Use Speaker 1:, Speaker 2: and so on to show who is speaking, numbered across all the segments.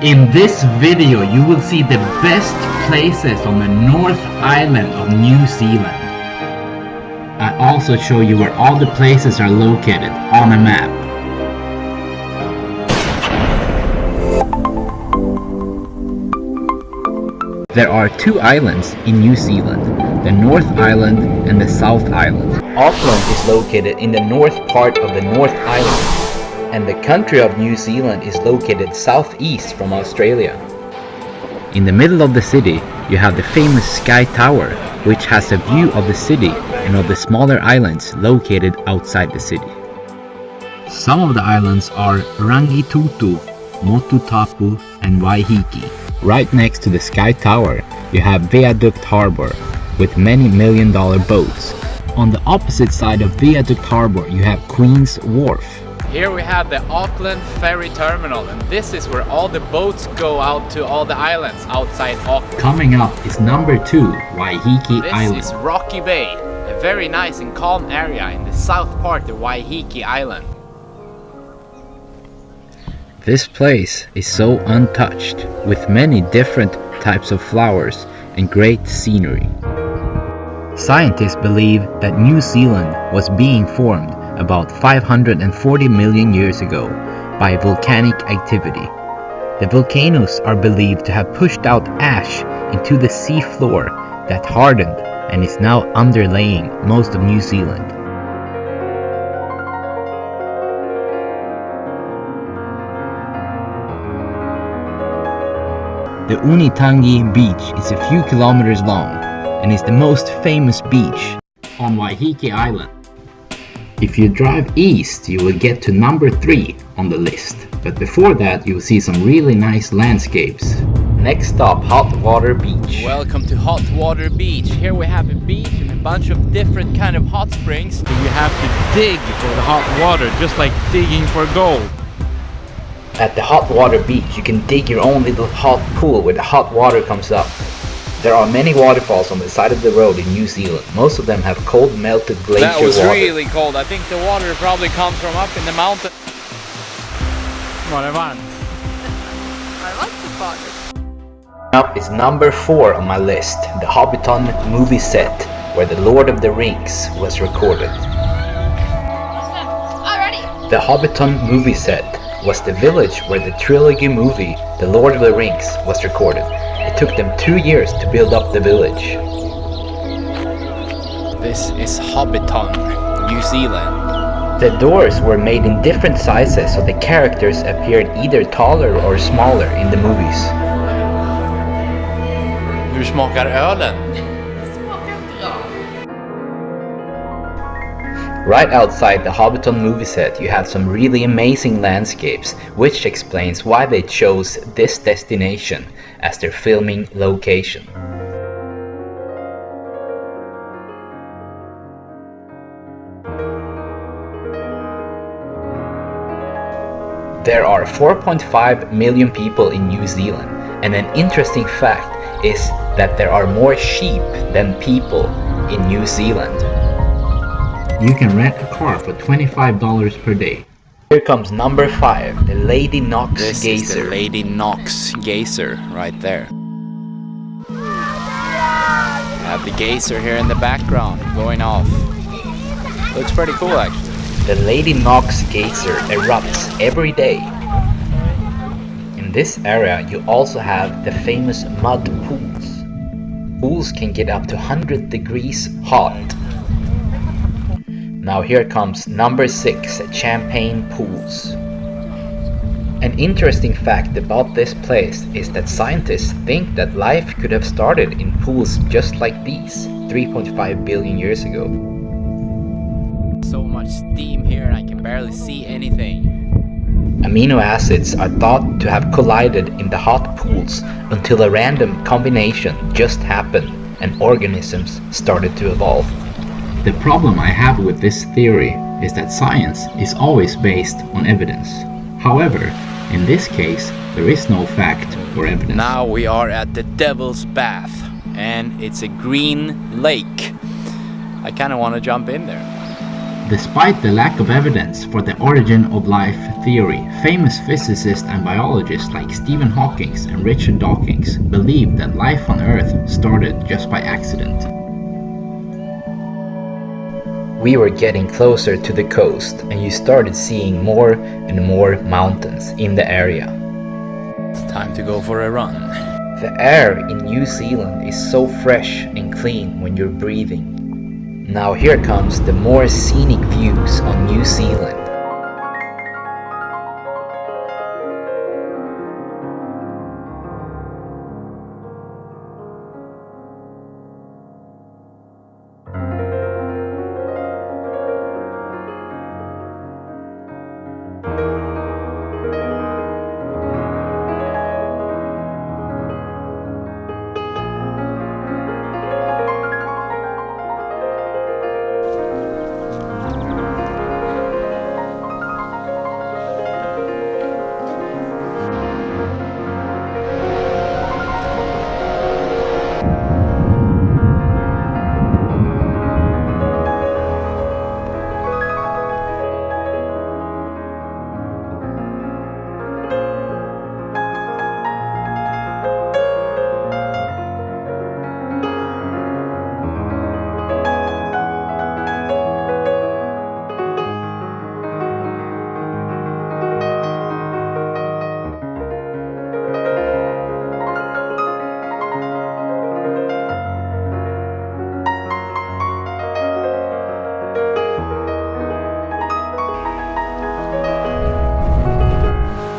Speaker 1: In this video, you will see the best places on the North Island of New Zealand. I also show you where all the places are located on a map. There are two islands in New Zealand, the North Island and the South Island. Auckland is located in the north part of the North Island, and the country of New Zealand is located southeast from Australia. In the middle of the city, you have the famous Sky Tower, which has a view of the city and of the smaller islands located outside the city. Some of the islands are Rangitutu, Motutapu and Waiheke. Right next to the Sky Tower, you have Viaduct Harbour with many million-dollar boats. On the opposite side of Viaduct Harbour, you have Queen's Wharf.
Speaker 2: Here we have the Auckland Ferry Terminal, and this is where all the boats go out to all the islands outside Auckland.
Speaker 1: Coming up is number 2, Waiheke Island.
Speaker 2: This is Rocky Bay, a very nice and calm area in the south part of Waiheke Island.
Speaker 1: This place is so untouched, with many different types of flowers and great scenery. Scientists believe that New Zealand was being formed about 540 million years ago by volcanic activity. The volcanoes are believed to have pushed out ash into the sea floor that hardened and is now underlaying most of New Zealand. The Unitangi Beach is a few kilometers long and is the most famous beach on Waiheke Island. If you drive east, you will get to number 3 on the list, but before that you will see some really nice landscapes. Next stop, Hotwater Beach.
Speaker 2: Welcome to Hotwater Beach. Here we have a beach and a bunch of different kind of hot springs. You have to dig for the hot water, just like digging for gold.
Speaker 1: At the Hotwater Beach, you can dig your own little hot pool where the hot water comes up. There are many waterfalls on the side of the road in New Zealand. Most of them have cold melted glacier water.
Speaker 2: That was really cold. I think the water probably comes from up in the mountain. Var det varmt?
Speaker 3: Det var inte så farligt.
Speaker 1: Up is number 4 on my list, the Hobbiton Movie Set, where the Lord of the Rings was recorded.
Speaker 3: Alrighty.
Speaker 1: The Hobbiton Movie Set was the village where the trilogy movie, The Lord of the Rings, was recorded. It took them 2 years to build up the village.
Speaker 2: This is Hobbiton, New Zealand.
Speaker 1: The doors were made in different sizes so the characters appeared either taller or smaller in the movies.
Speaker 2: Hur smakar ölen?
Speaker 1: Right outside the Hobbiton movie set you have some really amazing landscapes, which explains why they chose this destination as their filming location. There are 4.5 million people in New Zealand, and an interesting fact is that there are more sheep than people in New Zealand. You can rent a car for $25 per day. Here comes number 5, the Lady Knox
Speaker 2: This
Speaker 1: geyser.
Speaker 2: is the Lady Knox geyser right there. We have the geyser here in the background going off. Looks pretty cool actually.
Speaker 1: The Lady Knox geyser erupts every day. In this area you also have the famous mud pools. Pools can get up to 100 degrees hot. Now here comes number 6, Champagne Pools. An interesting fact about this place is that scientists think that life could have started in pools just like these 3.5 billion years ago.
Speaker 2: So much steam here and I can barely see anything.
Speaker 1: Amino acids are thought to have collided in the hot pools until a random combination just happened and organisms started to evolve. The problem I have with this theory is that science is always based on evidence. However, in this case, there is no fact or evidence.
Speaker 2: Now we are at the Devil's Bath and it's a green lake. I kind of want to jump in there.
Speaker 1: Despite the lack of evidence for the origin of life theory, famous physicists and biologists like Stephen Hawking and Richard Dawkins believe that life on Earth started just by accident. We were getting closer to the coast and you started seeing more and more mountains in the area.
Speaker 2: It's time to go for a run.
Speaker 1: The air in New Zealand is so fresh and clean when you're breathing. Now here comes the more scenic views on New Zealand.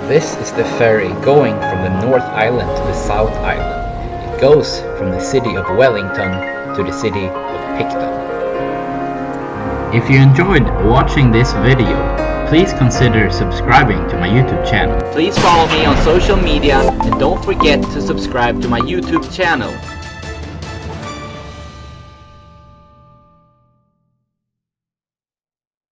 Speaker 1: This is the ferry going from the North Island to the South Island. It goes from the city of Wellington to the city of Picton. If you enjoyed watching this video, please consider subscribing to my YouTube channel. Please follow me on social media and don't forget to subscribe to my YouTube channel.